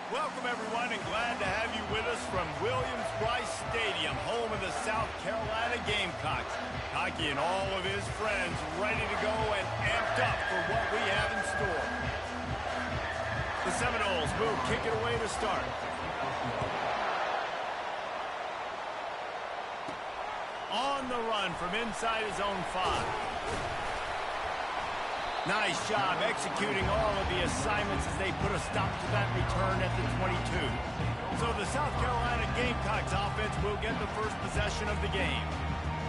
Welcome, everyone, and glad to have you with us from Williams-Brice Stadium, home of the South Carolina Gamecocks. Hockey and all of his friends ready to go and amped up for what we have in store. The Seminoles will kick it away to start. On the run from inside his own 5. Nice job executing all of the assignments as they put a stop to that return at the 22. So the South Carolina Gamecocks offense will get the first possession of the game.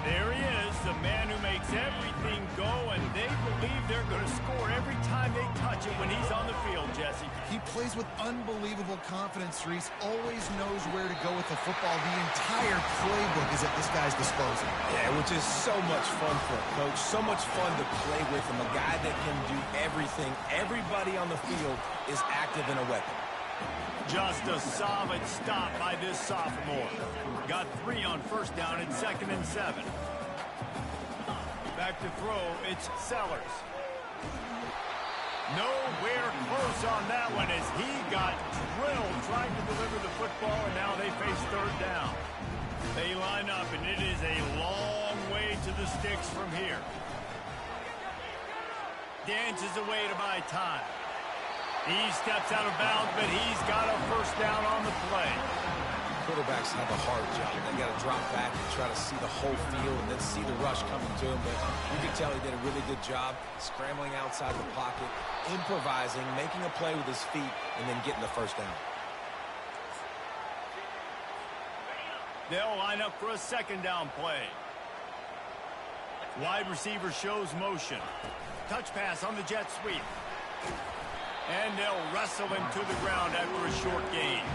There he is, the man who makes everything go, and they believe they're going to score every time they touch it when he's on the field, Jesse. He plays with unbelievable confidence, Reese. Always knows where to go with the football. The entire playbook is at this guy's disposal. Yeah, which is so much fun for a coach. So much fun to play with him. A guy that can do everything. Everybody on the field is active in a weapon. Just a solid stop by this sophomore. Got 3 on first down and 2nd and 7. Back to throw, it's Sellers. Nowhere close on that one as he got drilled trying to deliver the football, and now they face 3rd down. They line up, and it is a long way to the sticks from here. Dances away to buy time. He steps out of bounds, but he's got a first down on the play. Quarterbacks have a hard job. They got to drop back and try to see the whole field and then see the rush coming to him. But you can tell he did a really good job scrambling outside the pocket, improvising, making a play with his feet, and then getting the first down. They'll line up for a 2nd down play. Wide receiver shows motion. Touch pass on the jet sweep. And they'll wrestle him to the ground after a short gain.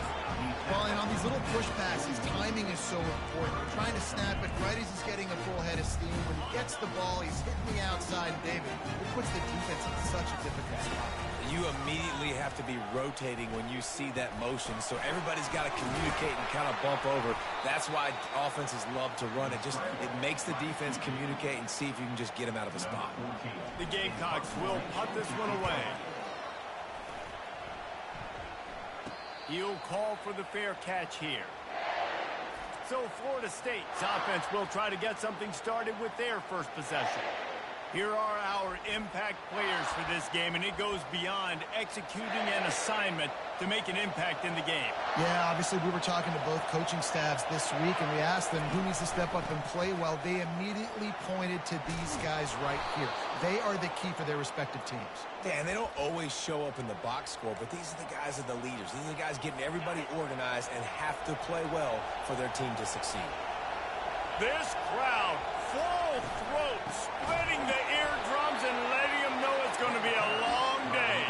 Well, and on these little push passes, timing is so important. We're trying to snap it right as he's getting a full head of steam. When he gets the ball, he's hitting the outside, David. It puts the defense in such a difficult spot. You immediately have to be rotating when you see that motion, so everybody's got to communicate and kind of bump over. That's why offenses love to run it. It makes the defense communicate and see if you can just get him out of a spot. The Gamecocks will punt this one away. He'll call for the fair catch here. So Florida State's offense will try to get something started with their first possession. Here are our impact players for this game, and it goes beyond executing an assignment to make an impact in the game. Yeah, obviously we were talking to both coaching staffs this week, and we asked them who needs to step up and play well. They immediately pointed to these guys right here. They are the key for their respective teams. Yeah, and they don't always show up in the box score, but these are the guys that are the leaders. These are the guys getting everybody organized and have to play well for their team to succeed. This crowd, full throat, splitting the eardrums and letting them know it's going to be a long day.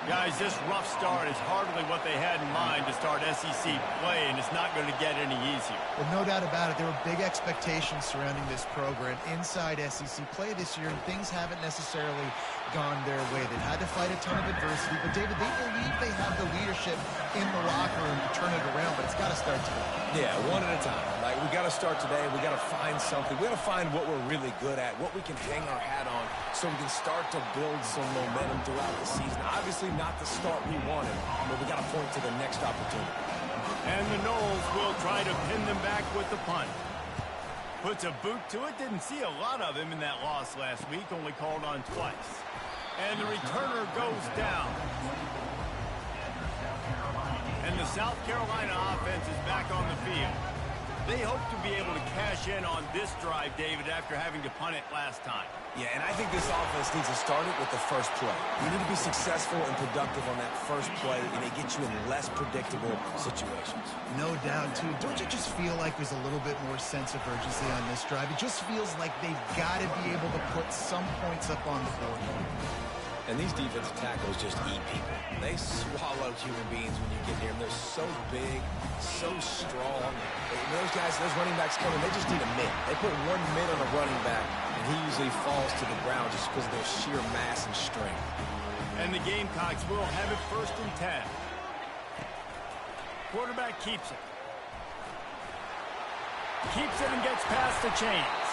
Guys, this rough start is hardly what they had in mind to start SEC play, and it's not going to get any easier. Well, no doubt about it. There were big expectations surrounding this program inside SEC play this year, and things haven't necessarily gone their way. They've had to fight a ton of adversity, but, David, they believe they have the leadership in the locker room to turn it around, but it's got to start today. Yeah, one at a time. Like, we got to start today. We got to find something. We got to find what we're really good at, what we can hang our hat on, so we can start to build some momentum throughout the season. Obviously, not the start we wanted, but we got to point to the next opportunity. And the Noles will try to pin them back with the punt. Puts a boot to it. Didn't see a lot of him in that loss last week. Only called on twice. And the returner goes down. And the South Carolina offense is back on the field. They hope to be able to cash in on this drive, David, after having to punt it last time. Yeah, and I think this offense needs to start it with the first play. You need to be successful and productive on that first play, and they get you in less predictable situations. No doubt, too. Don't you just feel like there's a little bit more sense of urgency on this drive? It just feels like they've got to be able to put some points up on the board. And these defensive tackles just eat people. They swallow human beings when you get near them. They're so big, so strong. Those guys, those running backs coming, they just need a mid. They put one mid on a running back, and he usually falls to the ground just because of their sheer mass and strength. And the Gamecocks will have it 1st and 10. Quarterback keeps it. Keeps it and gets past the chains.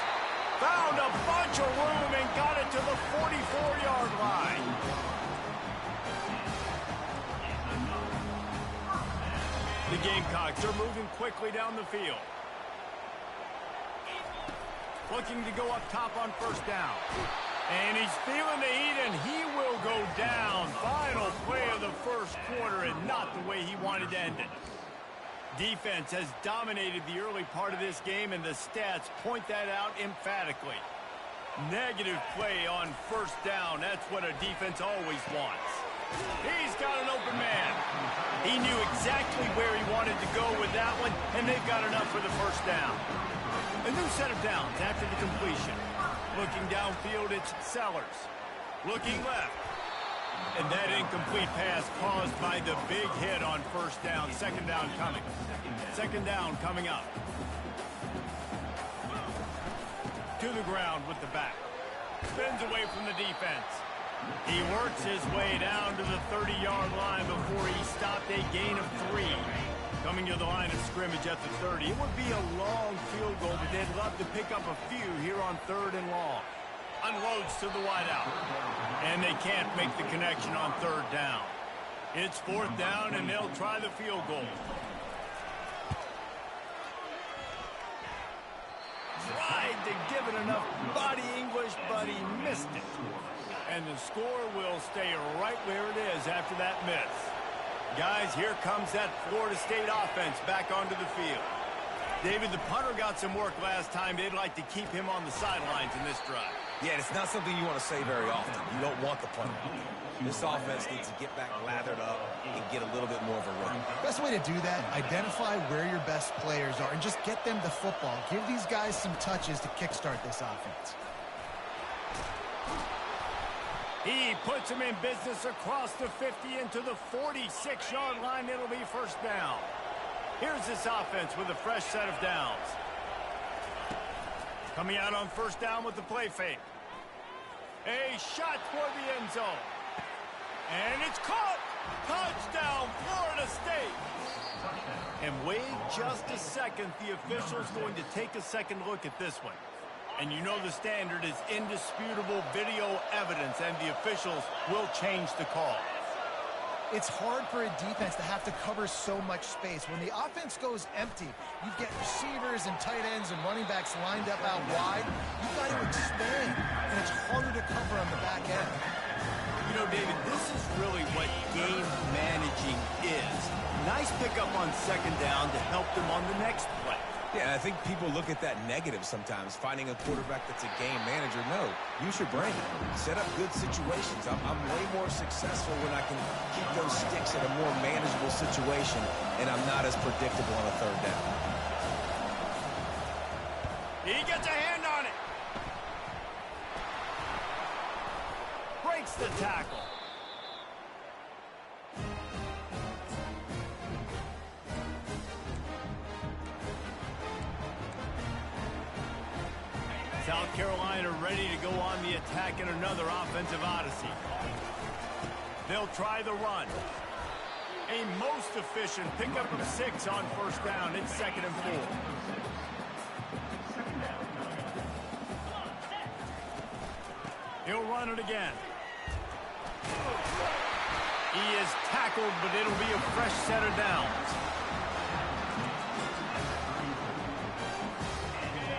Found a bunch of room and got it to the 44-yard line. Gamecocks are moving quickly down the field. Looking to go up top on first down. And he's feeling the heat, and he will go down. Final play of the first quarter, and not the way he wanted to end it. Defense has dominated the early part of this game, and the stats point that out emphatically. Negative play on first down. That's what a defense always wants. He's got an open man. He knew exactly where he wanted to go with that one, and they've got enough for the first down. A new set of downs after the completion. Looking downfield, it's Sellers. Looking left. And that incomplete pass caused by the big hit on first down. Second down coming. Second down coming up. To the ground with the back. Spins away from the defense. He works his way down to the 30-yard line before he stopped a gain of 3. Coming to the line of scrimmage at the 30. It would be a long field goal, but they'd love to pick up a few here on 3rd and long. Unloads to the wideout. And they can't make the connection on 3rd down. It's 4th down, and they'll try the field goal. Tried to give it enough body English, but he missed it. And the score will stay right where it is after that miss. Guys, here comes that Florida State offense back onto the field. David, the punter got some work last time. They'd like to keep him on the sidelines in this drive. Yeah, it's not something you want to say very often. You don't want the punter. This offense needs to get back lathered up and get a little bit more of a run. Best way to do that, identify where your best players are and just get them the football. Give these guys some touches to kickstart this offense. He puts him in business across the 50 into the 46-yard line. It'll be first down. Here's this offense with a fresh set of downs. Coming out on first down with the play fake. A shot toward the end zone. And it's caught. Touchdown, Florida State. And wait just a second. The official's going to take a second look at this one. And you know the standard is indisputable video evidence, and the officials will change the call. It's hard for a defense to have to cover so much space. When the offense goes empty, you get receivers and tight ends and running backs lined up out wide. You've got to expand, and it's harder to cover on the back end. You know, David, this is really what game managing is. Nice pickup on second down to help them on the next play. Yeah, I think people look at that negative sometimes, finding a quarterback that's a game manager. No, use your brain. Set up good situations. I'm way more successful when I can keep those sticks in a more manageable situation, and I'm not as predictable on a third down. He gets a hand on it. Breaks the tackle. South Carolina ready to go on the attack in another offensive odyssey. They'll try the run. A most efficient pickup of 6 on first down. It's 2nd and 4. He'll run it again. He is tackled, but it'll be a fresh set of downs.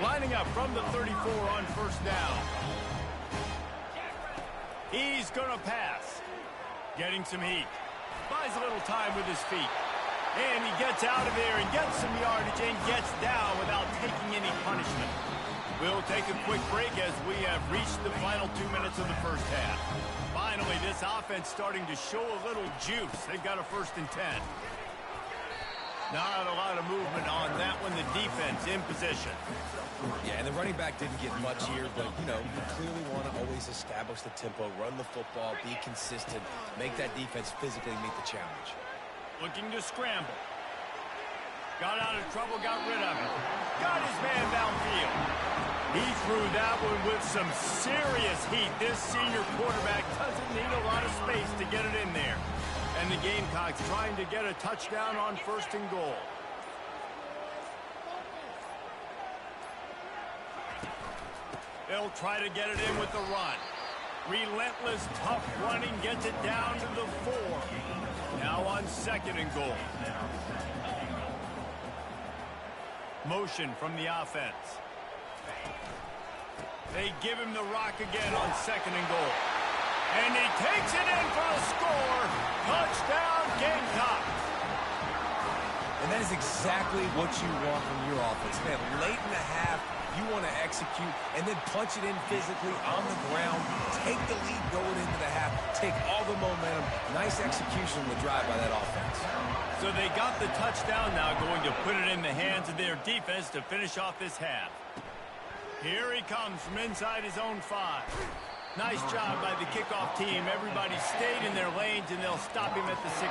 Lining up from the 34 on first down. He's going to pass. Getting some heat. Buys a little time with his feet. And he gets out of there and gets some yardage and gets down without taking any punishment. We'll take a quick break as we have reached the final 2 minutes of the first half. Finally, this offense starting to show a little juice. They've got a 1st and 10. Not a lot of movement on that one. The defense in position. Yeah, and the running back didn't get much here, but, you know, you clearly want to always establish the tempo, run the football, be consistent, make that defense physically meet the challenge. Looking to scramble. Got out of trouble, got rid of it. Got his man downfield. He threw that one with some serious heat. This senior quarterback doesn't need a lot of space to get it in there. And the Gamecocks trying to get a touchdown on 1st and goal. They'll try to get it in with the run. Relentless, tough running gets it down to the 4. Now on 2nd and goal. Motion from the offense. They give him the rock again on 2nd and goal. And he takes it in for a score. Touchdown, Gamecocks. And that is exactly what you want from your offense. Man, late in the half, you want to execute and then punch it in physically on the ground. Take the lead going into the half. Take all the momentum. Nice execution on the drive by that offense. So they got the touchdown now, going to put it in the hands of their defense to finish off this half. Here he comes from inside his own 5. Nice job by the kickoff team. Everybody stayed in their lanes, and they'll stop him at the 16.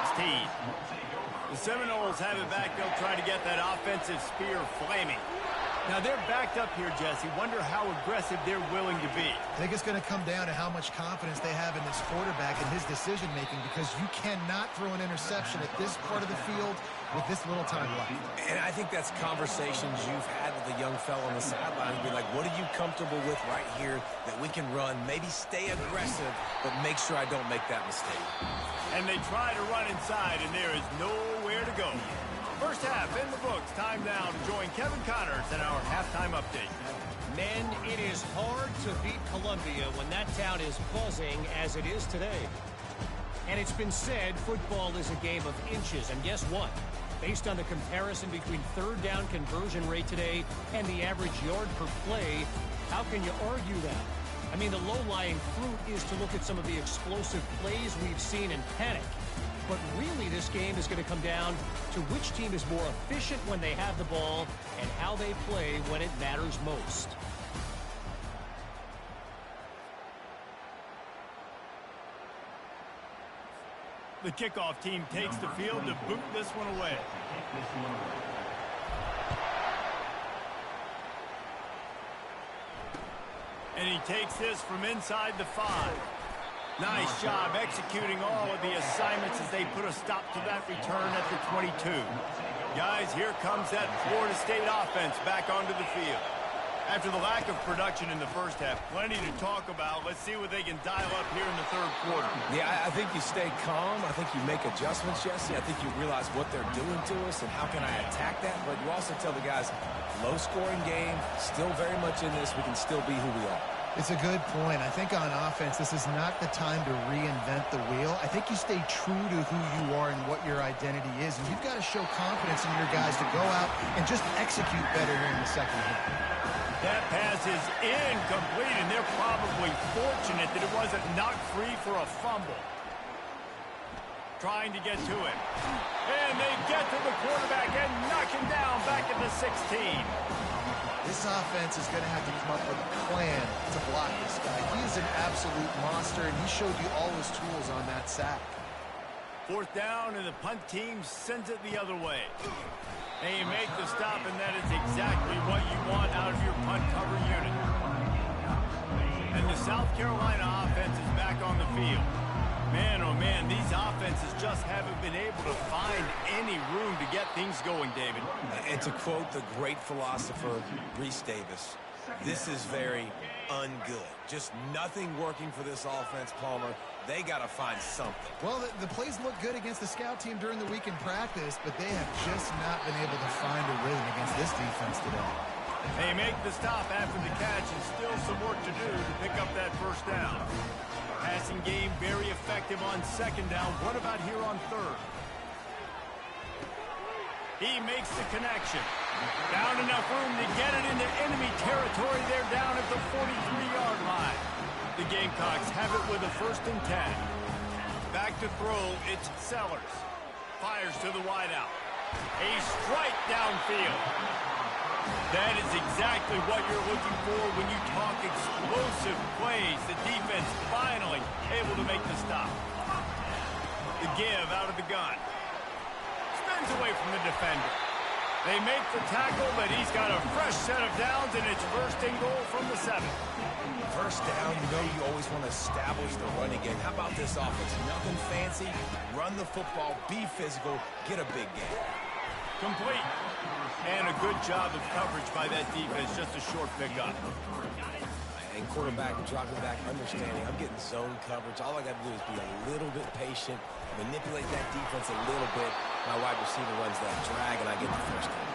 The Seminoles have it back. They'll try to get that offensive spear flaming. Now, they're backed up here, Jesse. Wonder how aggressive they're willing to be. I think it's going to come down to how much confidence they have in this quarterback and his decision-making, because you cannot throw an interception at this part of the field with this little time left. And I think that's conversations you've had with the young fellow on the sideline. Be like, what are you comfortable with right here that we can run? Maybe stay aggressive, but make sure I don't make that mistake. And they try to run inside, and there is nowhere to go. First half in the books. Time now to join Kevin Connors in our halftime update. Men, it is hard to beat Columbia when that town is buzzing as it is today. And it's been said football is a game of inches. And guess what? Based on the comparison between third down conversion rate today and the average yard per play, how can you argue that? I mean, the low-lying fruit is to look at some of the explosive plays we've seen and panic. But really, this game is going to come down to which team is more efficient when they have the ball and how they play when it matters most. The kickoff team takes the field to boot this one away. And he takes this from inside the 5. Nice job executing all of the assignments as they put a stop to that return at the 22. Guys, here comes that Florida State offense back onto the field. After the lack of production in the first half, plenty to talk about. Let's see what they can dial up here in the third quarter. Yeah, I think you stay calm. I think you make adjustments, Jesse. I think you realize what they're doing to us and how can I attack that. But you also tell the guys, low-scoring game, still very much in this. We can still be who we are. It's a good point. I think on offense, this is not the time to reinvent the wheel. I think you stay true to who you are and what your identity is. And you've got to show confidence in your guys to go out and just execute better here in the second half. That pass is incomplete, and they're probably fortunate that it wasn't knocked free for a fumble. Trying to get to it. And they get to the quarterback and knock him down back at the 16. This offense is going to have to come up with a plan to block this guy. He is an absolute monster, and he showed you all his tools on that sack. 4th down, and the punt team sends it the other way. They make the stop, and that is exactly what you want out of your punt cover unit. And the South Carolina offense is back on the field. Man, oh man, these offenses just haven't been able to find any room to get things going, David. And to quote the great philosopher, Reese Davis, this is very ungood. Just nothing working for this offense, Palmer. They got to find something. Well, the plays look good against the scout team during the week in practice, but they have just not been able to find a rhythm against this defense today. They make the stop after the catch, and still some work to do to pick up that first down. Passing game very effective on 2nd down. What about here on 3rd? He makes the connection. Found enough room to get it into enemy territory. They're down at the 43-yard line. The Gamecocks have it with a 1st and 10. Back to throw, it's Sellers. Fires to the wideout. A strike downfield. That is exactly what you're looking for when you talk explosive plays. The defense finally able to make the stop. The give out of the gun. Spins away from the defender. They make the tackle, but he's got a fresh set of downs, and it's 1st and goal from the 7. First down, you know you always want to establish the running game. How about this offense? Nothing fancy. Run the football, be physical, get a big game. Complete. And a good job of coverage by that defense. Just a short pickup. and quarterback dropping back, understanding I'm getting zone coverage. All I got to do is be a little bit patient, manipulate that defense a little bit. My wide receiver runs that drag, and I get the first down.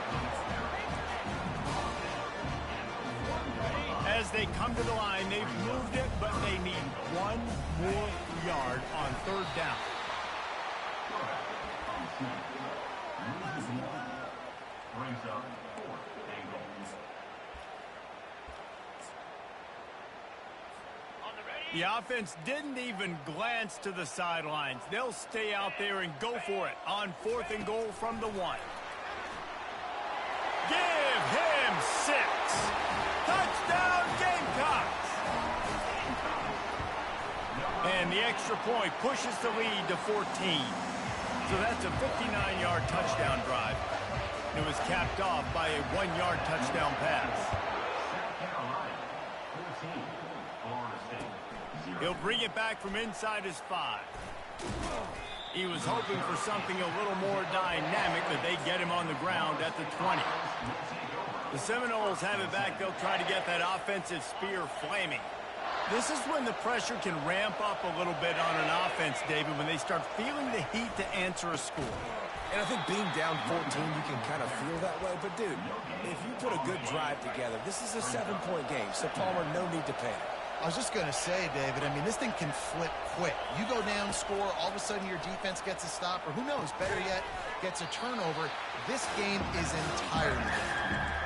As they come to the line, they've moved it, but they need one more yard on third down. Brings up 4th and goal. The offense didn't even glance to the sidelines. They'll stay out there and go for it on 4th and goal from the 1. Give him 6. Touchdown Gamecocks! And the extra point pushes the lead to 14. So that's a 59-yard touchdown drive. It was capped off by a 1-yard touchdown pass. He'll bring it back from inside his 5. He was hoping for something a little more dynamic, but they get him on the ground at the 20. The Seminoles have it back. They'll try to get that offensive spear flaming. This is when the pressure can ramp up a little bit on an offense, David, when they start feeling the heat to answer a score. And I think being down 14, you can kind of feel that way. But, dude, if you put a good drive together, this is a 7-point game. So, Palmer, no need to panic. I was just going to say, David, I mean, this thing can flip quick. You go down, score, all of a sudden your defense gets a stop, or who knows, better yet, gets a turnover. This game is entirely different.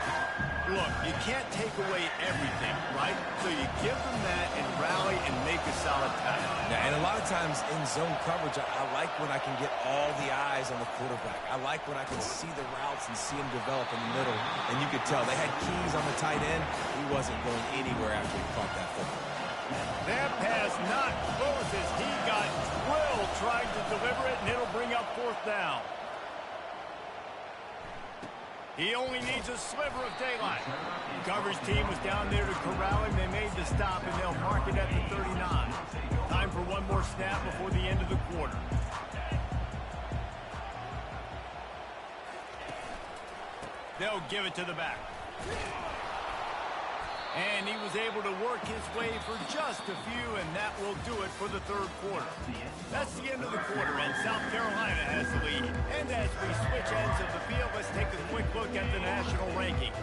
Look, you can't take away everything, right? So you give them that and rally and make a solid tackle. Yeah, and a lot of times in zone coverage, I like when I can get all the eyes on the quarterback. I like when I can see the routes and see him develop in the middle. And you could tell they had keys on the tight end. He wasn't going anywhere after he caught that football. That pass not close as he got drilled trying to deliver it, and it'll bring up 4th down. He only needs a sliver of daylight. The coverage team was down there to corral him. They made the stop, and they'll mark it at the 39. Time for one more snap before the end of the quarter. They'll give it to the back. And he was able to work his way for just a few, and that will do it for the third quarter. That's the end of the quarter, and South Carolina has the lead. And as we switch ends of the field, let's take a quick look at the national rankings.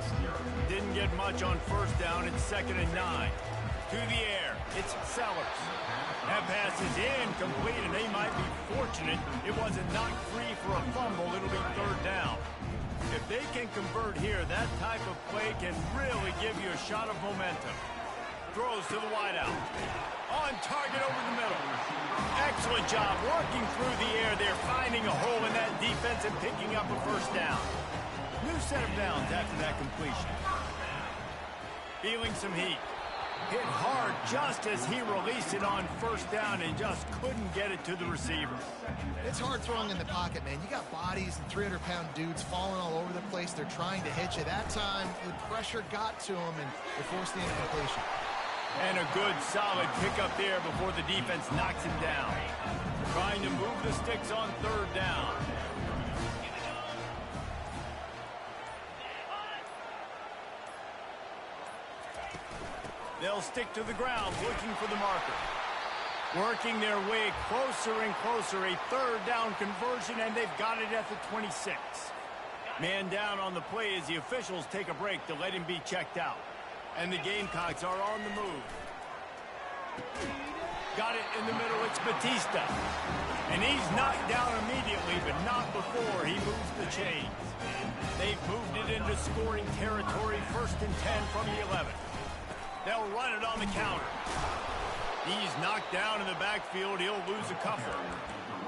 Didn't get much on first down. It's 2nd and 9. To the air, it's Sellers. That pass is incomplete, and they might be fortunate it wasn't knocked free for a fumble. It'll be 3rd down. If they can convert here, that type of play can really give you a shot of momentum. Throws to the wideout. On target over the middle. Excellent job working through the air there, finding a hole in that defense and picking up a first down. New set of downs after that completion. Feeling some heat. Hit hard just as he released it on first down and just couldn't get it to the receiver. It's hard throwing in the pocket, man. You got bodies and 300-pound dudes falling all over the place. They're trying to hit you. That time, the pressure got to him, and it forced the incompletion. And a good, solid pickup there before the defense knocks him down. Trying to move the sticks on 3rd down. They'll stick to the ground, looking for the marker. Working their way closer and closer. A 3rd down conversion, and they've got it at the 26. Man down on the play as the officials take a break to let him be checked out. And the Gamecocks are on the move. Got it in the middle. It's Batista. And he's knocked down immediately, but not before he moves the chains. They've moved it into scoring territory. 1st and 10 from the 11. They'll run it on the counter. He's knocked down in the backfield. He'll lose a couple.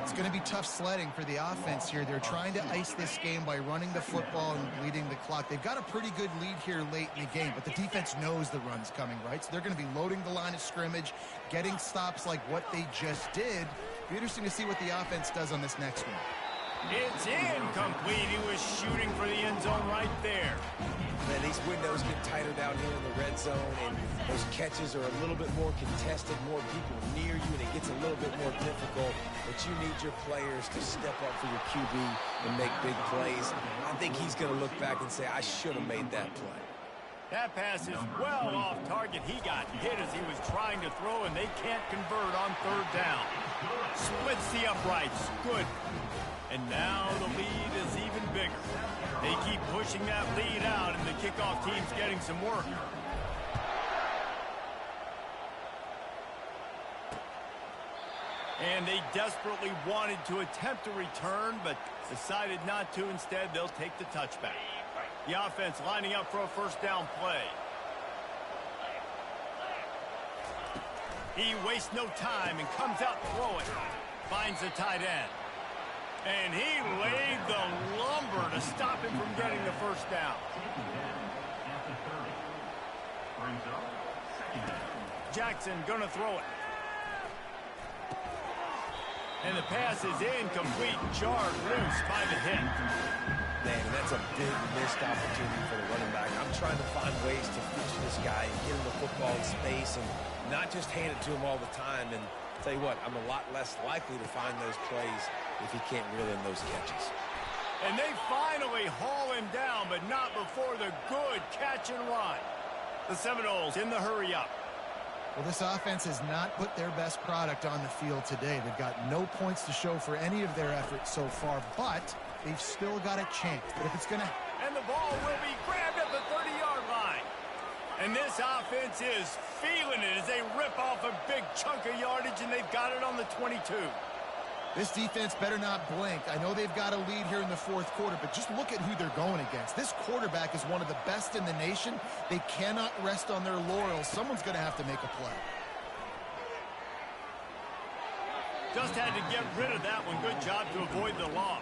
It's going to be tough sledding for the offense here. They're trying to ice this game by running the football and leading the clock. They've got a pretty good lead here late in the game, but the defense knows the run's coming, right? So they're going to be loading the line of scrimmage, getting stops like what they just did. Be interesting to see what the offense does on this next one. It's incomplete. He was shooting for the end zone right there. Man, these windows get tighter down here in the red zone, and those catches are a little bit more contested, more people near you, and it gets a little bit more difficult. But you need your players to step up for your QB and make big plays. I think he's going to look back and say, I should have made that play. That pass is well off target. He got hit as he was trying to throw, and they can't convert on third down. Splits the uprights. Good. And now the lead is even bigger. They keep pushing that lead out, and the kickoff team's getting some work. And they desperately wanted to attempt a return, but decided not to. Instead, they'll take the touchback. The offense lining up for a first down play. He wastes no time and comes out throwing. Finds the tight end. And he laid the lumber to stop him from getting the first down. Jackson gonna throw it. And the pass is incomplete, jarred loose by the hit. Man, and that's a big missed opportunity for the running back. I'm trying to find ways to feature this guy and get him the football in space and not just hand it to him all the time. And I'll tell you what, I'm a lot less likely to find those plays if he can't reel in those catches. And they finally haul him down, but not before the good catch and run. The Seminoles in the hurry up. Well, this offense has not put their best product on the field today. They've got no points to show for any of their efforts so far, but they've still got a chance. But if it's going to... And the ball will be grabbed at the 30-yard line. And this offense is feeling it as they rip off a big chunk of yardage, and they've got it on the 22. This defense better not blink. I know they've got a lead here in the fourth quarter, but just look at who they're going against. This quarterback is one of the best in the nation. They cannot rest on their laurels. Someone's going to have to make a play. Just had to get rid of that one. Good job to avoid the loss.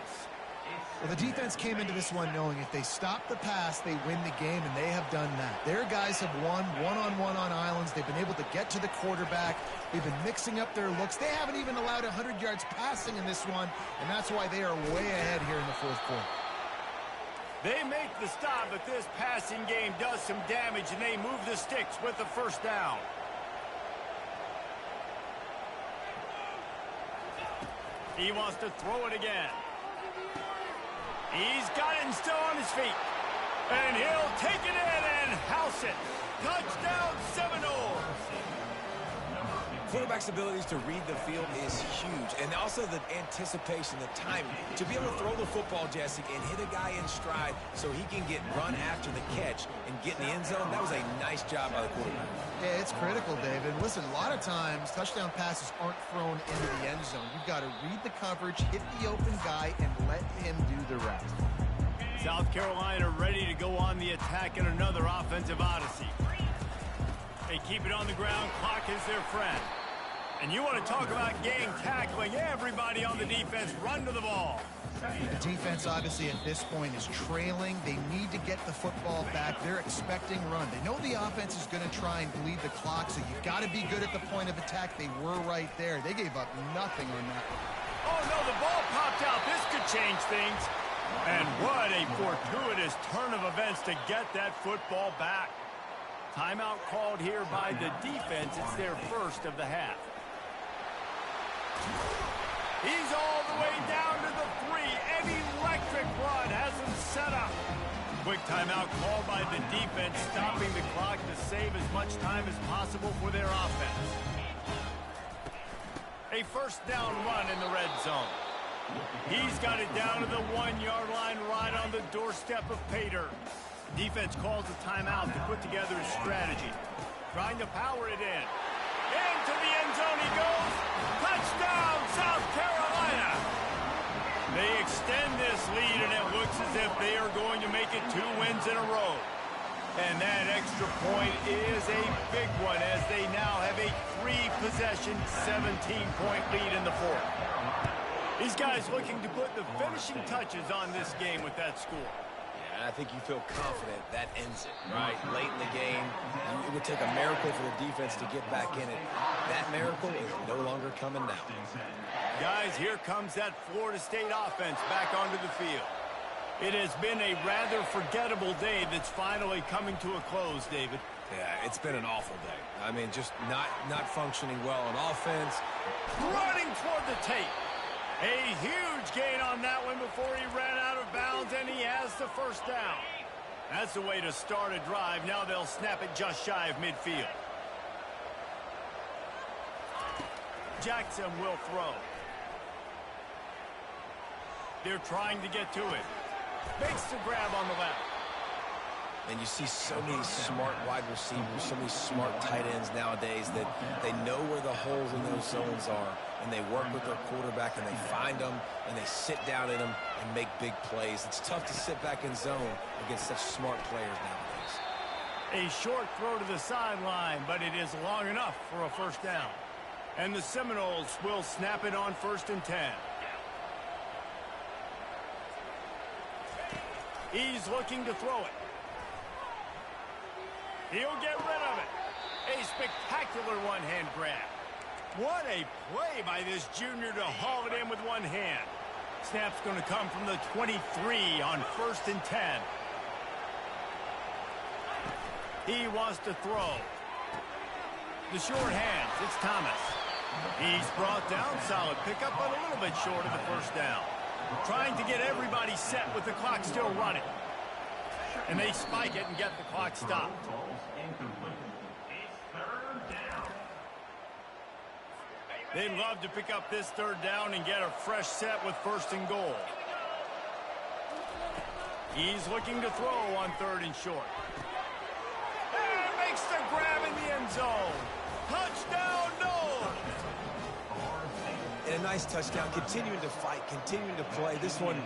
Well, the defense came into this one knowing if they stop the pass, they win the game, and they have done that. Their guys have won one-on-one on islands. They've been able to get to the quarterback. They've been mixing up their looks. They haven't even allowed 100 yards passing in this one, and that's why they are way ahead here in the fourth quarter. They make the stop, but this passing game does some damage, and they move the sticks with the first down. He wants to throw it again. He's got it and still on his feet. And he'll take it in and house it. Touchdown Seminoles. Quarterback's abilities to read the field is huge, and also the anticipation, the timing. To be able to throw the football, Jesse, and hit a guy in stride so he can get run after the catch and get in the end zone, that was a nice job by the quarterback. Yeah, it's critical, David. Listen, a lot of times touchdown passes aren't thrown into the end zone. You've got to read the coverage, hit the open guy, and let him do the rest. South Carolina ready to go on the attack in another offensive odyssey. They keep it on the ground. Clock is their friend. And you want to talk about game tackling. Everybody on the defense run to the ball. The defense, obviously, at this point is trailing. They need to get the football back. They're expecting run. They know the offense is going to try and bleed the clock, so you've got to be good at the point of attack. They were right there. They gave up nothing on that one. Oh, no, the ball popped out. This could change things. And what a fortuitous turn of events to get that football back. Timeout called here by the defense. It's their first of the half. He's all the way down to the 3. An electric run has him set up. Quick timeout called by the defense, stopping the clock to save as much time as possible for their offense. A first down run in the red zone. He's got it down to the 1-yard line right on the doorstep of Pater. Defense calls a timeout to put together a strategy. Trying to power it in. Into the end zone he goes. Touchdown, South Carolina. They extend this lead, and it looks as if they are going to make it 2 wins in a row. And that extra point is a big one as they now have a 3-possession, 17-point lead in the fourth. These guys looking to put the finishing touches on this game with that score. Yeah, I think you feel confident that ends it, right? Late in the game, it would take a miracle for the defense to get back in it. That miracle is no longer coming now. Guys, here comes that Florida State offense back onto the field. It has been a rather forgettable day that's finally coming to a close, David. Yeah, it's been an awful day. I mean, just not functioning well on offense. Running toward the tape. A huge gain on that one before he ran out of bounds, and he has the first down. That's the way to start a drive. Now they'll snap it just shy of midfield. Jackson will throw. They're trying to get to it. Makes the grab on the left. And you see so many smart wide receivers, so many smart tight ends nowadays that they know where the holes in those zones are, and they work with their quarterback, and they find them, and they sit down in them and make big plays. It's tough to sit back in zone against such smart players nowadays. A short throw to the sideline, but it is long enough for a first down. And the Seminoles will snap it on 1st and 10. He's looking to throw it. He'll get rid of it. A spectacular one-hand grab. What a play by this junior to haul it in with one hand. Snap's going to come from the 23 on 1st and 10. He wants to throw. The short hands, it's Thomas. He's brought down, solid pickup, but a little bit short of the first down. Trying to get everybody set with the clock still running. And they spike it and get the clock stopped. They'd love to pick up this 3rd down and get a fresh set with 1st and goal. He's looking to throw on 3rd and short. And makes the grab in the end zone. Touchdown, Noles! And a nice touchdown, continuing to fight, continuing to play. This one,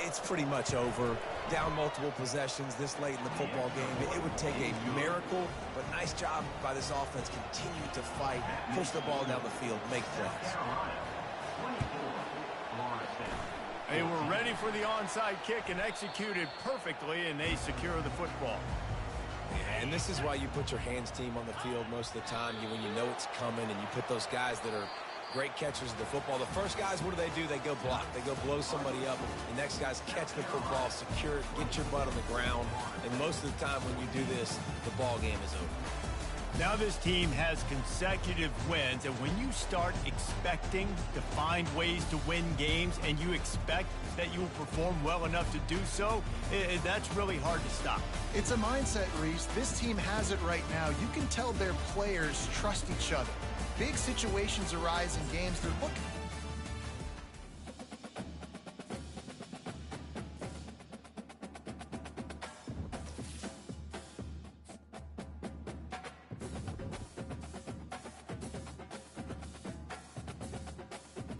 it's pretty much over. Down multiple possessions this late in the football game. It would take a miracle, but nice job by this offense. Continue to fight, push the ball down the field, make plays. They were ready for the onside kick and executed perfectly, and they secure the football. Yeah, and this is why you put your hands team on the field most of the time. When you know it's coming, and you put those guys that are great catchers of the football. The first guys, what do? They go block. They go blow somebody up. The next guys catch the football, secure it, get your butt on the ground. And most of the time when you do this, the ball game is over. Now this team has consecutive wins, and when you start expecting to find ways to win games and you expect that you will perform well enough to do so, that's really hard to stop. It's a mindset, Reese. This team has it right now. You can tell their players trust each other. Big situations arise in games. They're looking